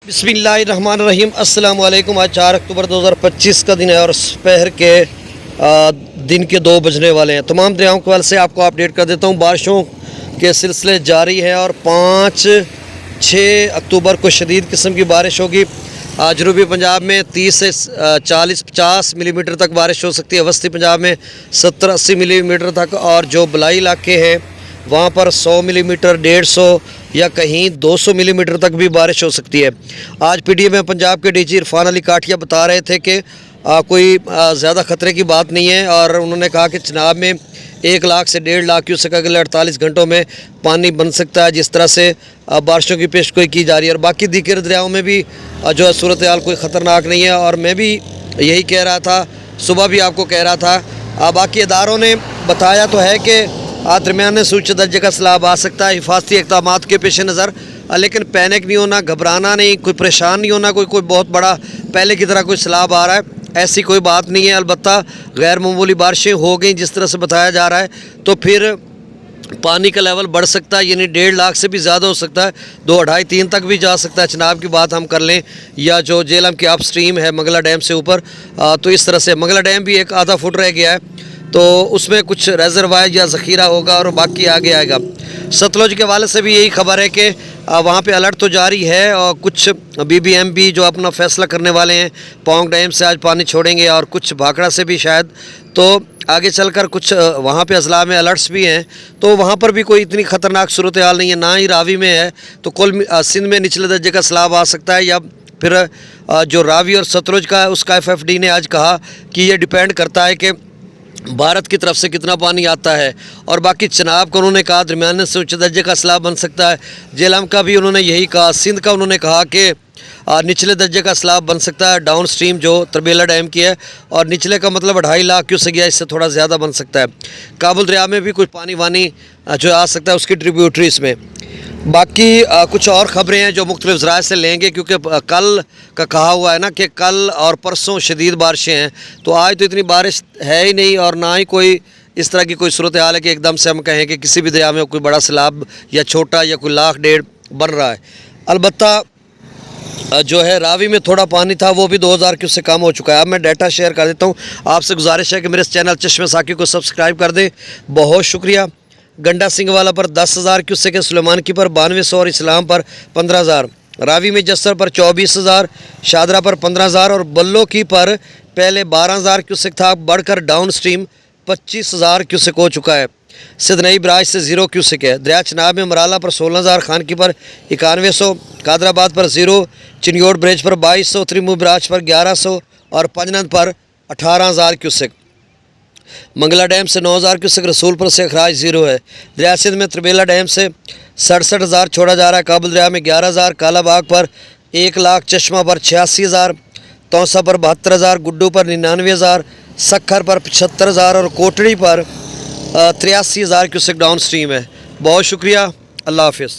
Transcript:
बिस्मिल्लाहिर्रहमानिर्रहीम अस्सलाम वालेकुम। आज 4 अक्टूबर 2025 का दिन है और दोपहर के दिन के 2 बजने वाले हैं। तमाम दरियाओं के हवाले से आपको अपडेट कर देता हूँ। बारिशों के सिलसिले जारी हैं और 5-6 अक्टूबर को शदीद किस्म की बारिश होगी। जनूबी पंजाब में 30 से 40-50 मिलीमीटर तक बारिश हो सकती है। वस्ती पंजाब में 70-80 मिलीमीटर तक, और जो बलाई इलाके हैं वहाँ पर 100 मिलीमीटर, 150 या कहीं 200 मिलीमीटर तक भी बारिश हो सकती है। आज पीटीए में पंजाब के डीजी इरफान अली काठिया बता रहे थे कि कोई ज़्यादा ख़तरे की बात नहीं है, और उन्होंने कहा कि चिनाब में 1 लाख से 1.5 लाख क्यूसेक अगले 48 घंटों में पानी बन सकता है, जिस तरह से बारिशों की पेशगोई की जा रही है। और बाकी दीगर दरियाओं में भी जो है सूरत हाल कोई ख़तरनाक नहीं है, और मैं भी यही कह रहा था, सुबह भी आपको कह रहा था। बाकी इदारों ने बताया तो है कि दरमियाने सूच दर्जे का सैलाब आ सकता है हिफाजती इक़दामात के पेश नज़र, लेकिन पैनिक नहीं होना, घबराना नहीं, कोई परेशान नहीं होना। कोई बहुत बड़ा पहले की तरह कोई सैलाब आ रहा है, ऐसी कोई बात नहीं है। अलबत्ता गैर मामूली बारिशें हो गई जिस तरह से बताया जा रहा है, तो फिर पानी का लेवल बढ़ सकता है, यानी 1.5 लाख से भी ज़्यादा हो सकता है, 2, 2.5, 3 तक भी जा सकता है। चिनाब की बात हम कर लें, या जो जेहलम की अप स्ट्रीम है मंगला डैम से ऊपर, तो इस तरह से मंगला डैम भी एक आधा फुट रह गया है, तो उसमें कुछ रेजरवायर या ज़ख़ीरा होगा और बाकी आगे आएगा। सतलुज के हवाले से भी यही खबर है कि वहाँ पे अलर्ट तो जारी है, और कुछ बीबीएमबी जो अपना फ़ैसला करने वाले हैं पौंग डैम से आज पानी छोड़ेंगे, और कुछ भाखड़ा से भी शायद, तो आगे चलकर कुछ वहाँ पे अजला में अलर्ट्स भी हैं, तो वहाँ पर भी कोई इतनी ख़तरनाक सूरत हाल नहीं है। ना ही रावी में है, तो कुल सिंध में निचले दर्जे का सैलाब आ सकता है, या फिर जो रावी और सतलुज का है उसका FFD ने आज कहा कि ये डिपेंड करता है कि भारत की तरफ से कितना पानी आता है। और बाकी चिनाब का उन्होंने कहा दरमियाने से उच्च दर्जे का सैलाब बन सकता है। जेहलम का भी उन्होंने यही कहा। सिंध का उन्होंने कहा कि निचले दर्जे का सैलाब बन सकता है, डाउन स्ट्रीम जो तरबेला डैम की है, और निचले का मतलब 2.5 लाख क्यूसेक गया, इससे थोड़ा ज़्यादा बन सकता है। काबुल दरिया में भी कुछ पानी वानी जो आ सकता है उसकी ट्रिब्यूटरीज में। बाकी कुछ और ख़बरें हैं जो मुख्तलिफ ज़राए से लेंगे, क्योंकि कल का कहा हुआ है ना कि कल और परसों शदीद बारिशें हैं, तो आज तो इतनी बारिश है ही नहीं, और ना ही कोई इस तरह की कोई सूरत हाल है कि एकदम से हम कहें कि किसी भी दरिया में कोई बड़ा सैलाब या छोटा या कोई 1.5 लाख बन रहा है। अलबत्ता जो है रावी में थोड़ा पानी था, वो भी 2000 क्यूसेक से कम हो चुका है। अब मैं डाटा शेयर कर देता हूँ। आपसे गुजारिश है कि मेरे इस चैनल चश्मे साकी को सब्सक्राइब कर दें, बहुत शुक्रिया। गंडा सिंह वाला पर 10,000 क्यूसेक है, सुलेमान की पर 9200, और इस्लाम पर 15,000, रावी में जस्सर पर 24,000, शादरा पर 15,000, और बल्लो की पर पहले 12,000 क्यूसेक था, बढ़कर डाउन स्ट्रीम 25,000 क्यूसेक हो चुका है। सिदनई बराज से 0 क्यूसेक है। दरिया चिनाब में मराला पर 16,000, खान की पर 9100, कादराबाद पर 0, चिन्योड़ ब्रिज पर 2200, त्रिमू बराज पर 1100, और पंजनंद पर 18,000 क्यूसेक। मंगला डैम से 9,000 क्यूसेक, रसूलपुर से अखराज 0 है। दरिया सिंध में तरबेला डैम से 67,000 छोड़ा जा रहा है। काबुल दरिया में 11,000, कालाबाग पर 1 लाख, चश्मा पर 86,000, तौसा पर 72,000, गुड्डू पर 99,000, सखर पर 75,000, और कोटड़ी पर 83,000 क्यूसेक डाउन स्ट्रीम है। बहुत शुक्रिया, अल्लाह हाफिज़।